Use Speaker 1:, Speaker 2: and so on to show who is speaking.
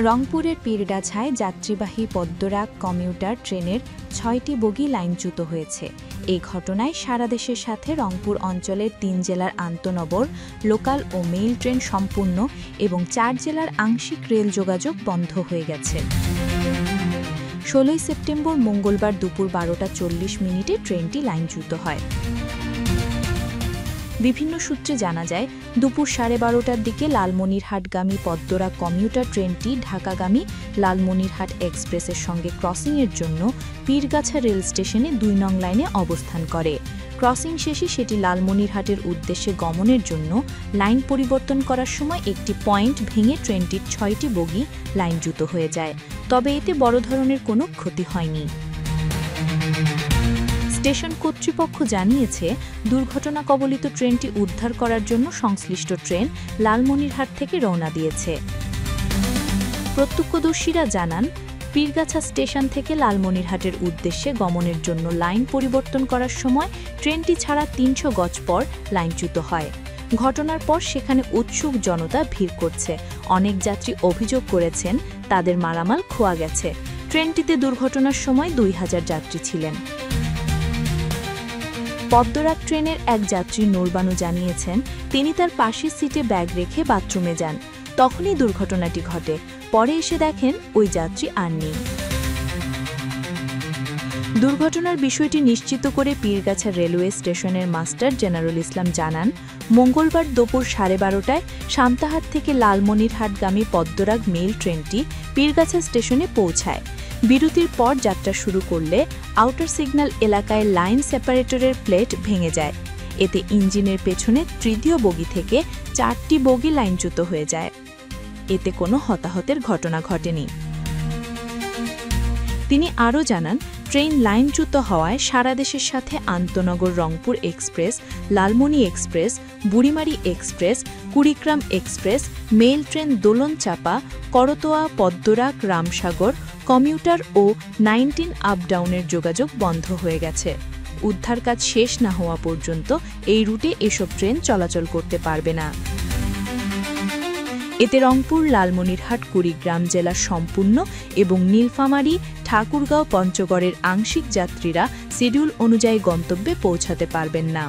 Speaker 1: রংপুরের পীরগাছায় যাত্রীবাহী পদ্মরাগ কমিউটার ট্রেনের ৬টি বগি লাইনচ্যুত হয়েছে। এই ঘটনায় সারা দেশের সাথে রংপুর অঞ্চলের ৩ জেলার আন্তনগর, লোকাল ও মেইল ট্রেন সম্পূর্ণ এবং ৪ জেলার আংশিক রেল যোগাযোগ বন্ধ হয়ে গেছে। ১৬ সেপ্টেম্বর মঙ্গলবার দুপুর ১২টা ৪০ মিনিটে ট্রেনটি লাইনচ্যুত হয়। বিভিন্ন সূত্রে জানা যায়, দুপুর ১২:৩০টার দিকে লালমনিরহাটগামী পদ্মরাগ কমিউটার ট্রেনটি ঢাকাগামী লালমনিরহাট এক্সপ্রেসের সঙ্গে ক্রসিংয়ের জন্য পীরগাছা রেল স্টেশনে ২ নং লাইনে অবস্থান করে। ক্রসিং শেষে সেটি লালমনিরহাটের উদ্দেশ্যে গমনের জন্য লাইন পরিবর্তন করার সময় একটি পয়েন্ট ভেঙে ট্রেনটির ৬টি বগি লাইনচ্যুত হয়ে যায়। তবে এতে বড় ধরনের কোনো ক্ষতি হয়নি। স্টেশন কর্তৃপক্ষ জানিয়েছে, দুর্ঘটনা কবলিত ট্রেনটি উদ্ধার করার জন্য সংশ্লিষ্ট ট্রেন লালমনিরহাট থেকে রওনা দিয়েছে। প্রত্যক্ষদর্শীরা জানান, পীরগাছা স্টেশন থেকে লালমনিরহাটের উদ্দেশ্যে গমনের জন্য লাইন পরিবর্তন করার সময় ট্রেনটি ছাড়া ৩০০ গজ পর লাইনচ্যুত হয়। ঘটনার পর সেখানে উৎসুক জনতা ভিড় করছে। অনেক যাত্রী অভিযোগ করেছেন, তাদের মালামাল খোয়া গেছে। ট্রেনটিতে দুর্ঘটনার সময় ২০০০ যাত্রী ছিলেন। পদ্মরাগ ট্রেনের এক যাত্রী নূরবানু জানিয়েছেন, তিনি তার পাশের সিটে ব্যাগ রেখে বাথরুমে যান। তখনই দুর্ঘটনাটি ঘটে। পরে এসে দেখেন ওই যাত্রী আর নেই। দুর্ঘটনার বিষয়টি নিশ্চিত করে পীরগাছা রেলওয়ে স্টেশনের মাস্টার জেনারেল ইসলাম জানান, মঙ্গলবার দুপুর 12:30টায় সান্তাহার থেকে লালমনিরহাটগামী পদ্মরাগ মেইল ট্রেনটি পীরগাছা স্টেশনে পৌঁছায়। বিরতির পর যাত্রা শুরু করলে আউটার সিগন্যাল এলাকায় লাইন সেপারেটরের প্লেট ভেঙে যায়। এতে ইঞ্জিনের পেছনে তৃতীয় বগি থেকে 4টি বগি লাইনচ্যুত হয়ে যায়। এতে কোনো হতাহতের ঘটনা ঘটেনি। তিনি আরও জানান, ট্রেন লাইনচ্যুত হওয়ায় সারা দেশের সাথে আন্তনগর Rangpur express, Lalmoni express, Burimari express, Kurigram express, mail train Dolonchapa, Karatoya, Padmarag, Ramsagar, commuter ও 19 আপ-ডাউনের যোগাযোগ বন্ধ হয়ে গেছে। উদ্ধার কাজ শেষ না হওয়া পর্যন্ত এই রুটে এসব ট্রেন চলাচল করতে পারবে না। এতে রংপুর, লালমনিরহাট, কুড়িগ্রাম জেলার সম্পূর্ণ এবং নীলফামারী, ঠাকুরগাঁও, পঞ্চগড়ের আংশিক যাত্রীরা শিডিউল অনুযায়ী গন্তব্যে পৌঁছাতে পারবেন না।